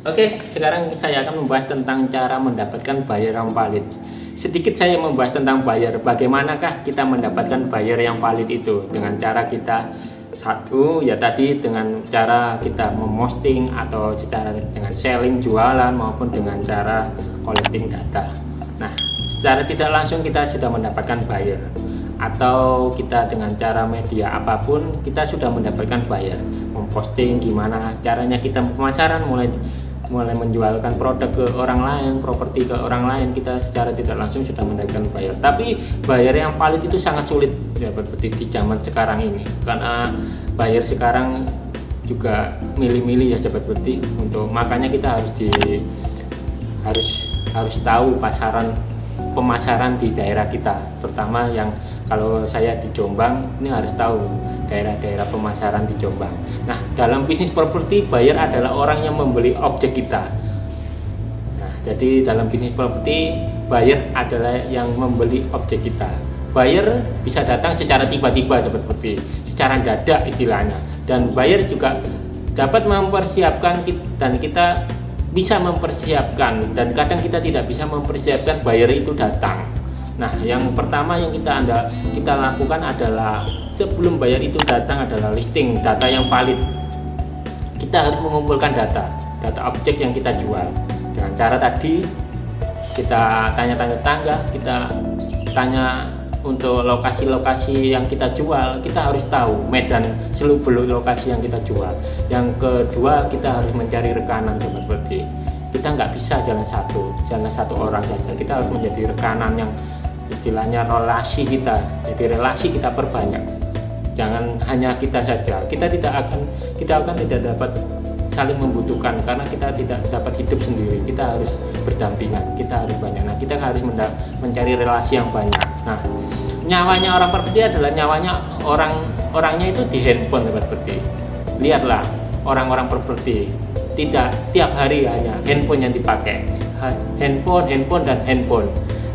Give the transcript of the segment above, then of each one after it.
Oke, sekarang saya akan membahas tentang cara mendapatkan buyer yang valid. Sedikit saya membahas tentang buyer. Bagaimanakah kita mendapatkan buyer yang valid itu? Dengan cara kita satu, ya tadi dengan cara kita memposting atau secara dengan selling, jualan maupun dengan cara collecting data. Nah, secara tidak langsung kita sudah mendapatkan buyer. Atau kita dengan cara media apapun kita sudah mendapatkan buyer. Memposting gimana caranya kita pemasaran, mulai menjualkan produk ke orang lain, properti ke orang lain, kita secara tidak langsung sudah mendapatkan buyer. Tapi buyer yang valid itu sangat sulit ya seperti di zaman sekarang ini, karena buyer sekarang juga milih-milih ya seperti untuk, makanya kita harus tahu pemasaran di daerah kita, terutama yang kalau saya di Jombang ini harus tahu daerah-daerah pemasaran di Jombang. Nah, dalam bisnis properti buyer adalah orang yang membeli objek kita. Nah, jadi dalam bisnis properti buyer adalah yang membeli objek kita. Buyer bisa datang secara tiba-tiba seperti secara dadak istilahnya, dan buyer juga dapat mempersiapkan dan kita bisa mempersiapkan, dan kadang kita tidak bisa mempersiapkan buyer itu datang. Nah, yang pertama yang kita lakukan adalah sebelum buyer itu datang adalah listing data yang valid. Kita harus mengumpulkan data objek yang kita jual. Dengan cara tadi kita tanya-tanya tetangga, kita tanya untuk lokasi-lokasi yang kita jual, kita harus tahu medan seluk-beluk lokasi yang kita jual. Yang kedua, kita harus mencari rekanan seperti kita nggak bisa jalan satu orang saja. Kita harus menjadi rekanan yang istilahnya relasi kita, jadi relasi kita perbanyak. Jangan hanya kita saja. Kita akan tidak dapat saling membutuhkan karena kita tidak dapat hidup sendiri. Kita harus berdampingan, kita harus banyak. Nah, kita harus mencari relasi yang banyak. Nah, nyawanya orang properti adalah nyawanya orangnya itu di handphone seperti. Lihatlah orang-orang properti tidak tiap hari hanya handphone yang dipakai. Handphone dan handphone.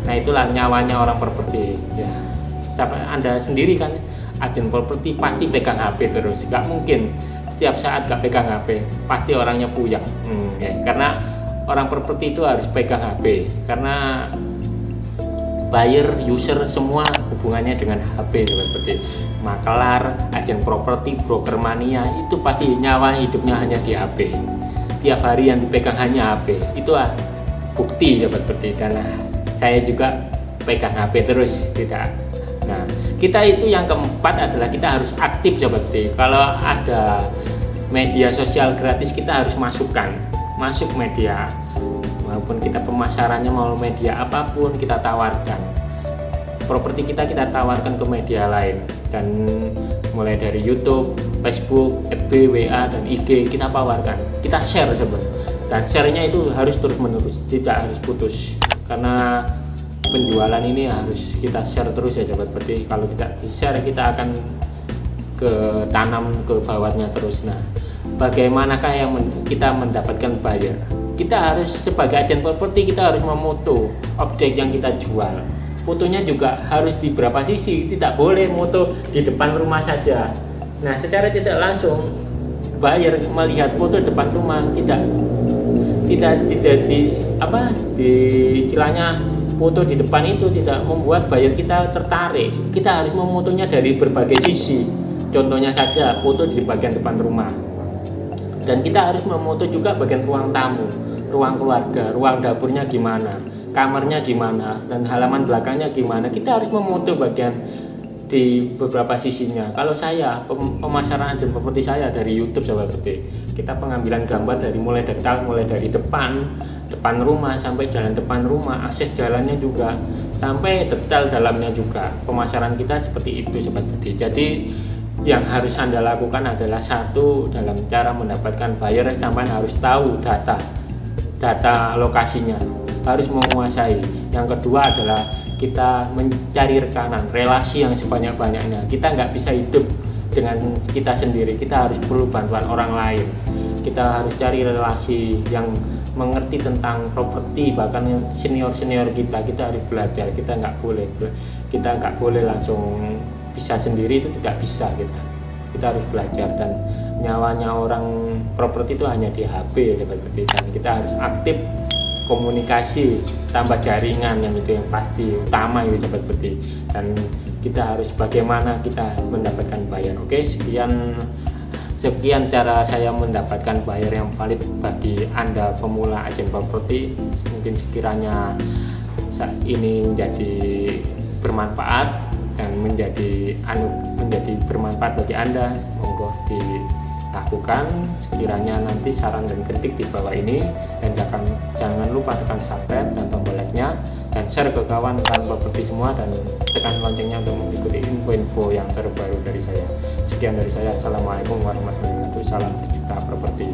Nah, itulah nyawanya orang properti ya. Sampai Anda sendiri kan agen properti pasti pegang HP terus, nggak mungkin setiap saat nggak pegang HP, pasti orangnya puyeng ya. Karena orang properti itu harus pegang HP, karena buyer, user semua hubungannya dengan HP seperti makelar, agen properti, broker mania, itu pasti nyawa hidupnya hanya di HP. Tiap hari yang dipegang hanya HP, itulah bukti seperti karena saya juga pegang HP terus tidak. Nah, kita itu yang keempat adalah kita harus aktif seperti kalau ada media sosial gratis kita harus masuk media, maupun kita pemasarannya mau media apapun kita tawarkan. Properti kita tawarkan ke media lain, dan mulai dari YouTube, Facebook, FB, WA dan IG kita tawarkan, kita share sebenarnya, dan share-nya itu harus terus menerus, tidak harus putus. Karena penjualan ini harus kita share terus ya sahabat. Berarti kalau tidak di share kita akan tanam ke bawahnya terus. Nah, bagaimanakah kita mendapatkan buyer? Kita harus sebagai agen properti kita harus memoto objek yang kita jual. Fotonya juga harus di berapa sisi, tidak boleh moto di depan rumah saja. Nah, secara tidak langsung buyer melihat foto depan rumah tidak di istilahnya foto di depan itu tidak membuat buyer kita tertarik. Kita harus memotonya dari berbagai sisi. Contohnya saja foto di bagian depan rumah, dan kita harus memoto juga bagian ruang tamu, ruang keluarga, ruang dapurnya gimana, kamarnya gimana, dan halaman belakangnya gimana. Kita harus memoto bagian di beberapa sisinya. Kalau saya pemasaran agen properti saya dari YouTube seperti kita pengambilan gambar mulai dari depan rumah sampai jalan depan rumah, akses jalannya juga sampai detail dalamnya juga. Pemasaran kita seperti itu seperti. Jadi yang harus Anda lakukan adalah satu, dalam cara mendapatkan buyer sampai harus tahu data lokasinya, harus menguasai. Yang kedua adalah kita mencari rekanan, relasi yang sebanyak-banyaknya. Kita nggak bisa hidup dengan kita sendiri, kita harus perlu bantuan orang lain. Kita harus cari relasi yang mengerti tentang properti, bahkan senior kita harus belajar. Kita nggak boleh langsung bisa sendiri, itu tidak bisa. Kita harus belajar dan nyawanya orang properti itu hanya di HP ya sahabat petik, dan kita harus aktif komunikasi, tambah jaringan, yang itu yang pasti utama itu sahabat petik. Dan kita harus bagaimana kita mendapatkan buyer. Oke, sekian cara saya mendapatkan buyer yang valid bagi Anda pemula agen properti. Mungkin sekiranya ini menjadi bermanfaat dan menjadi bermanfaat bagi Anda, monggo dilakukan. Sekiranya nanti saran dan kritik di bawah ini, dan jangan lupa tekan subscribe dan tombol like-nya, dan share ke kawan-kawan properti semua, dan tekan loncengnya untuk mengikuti info-info yang terbaru dari saya. Sekian dari saya. Assalamualaikum warahmatullahi wabarakatuh. Salam sejuta properti.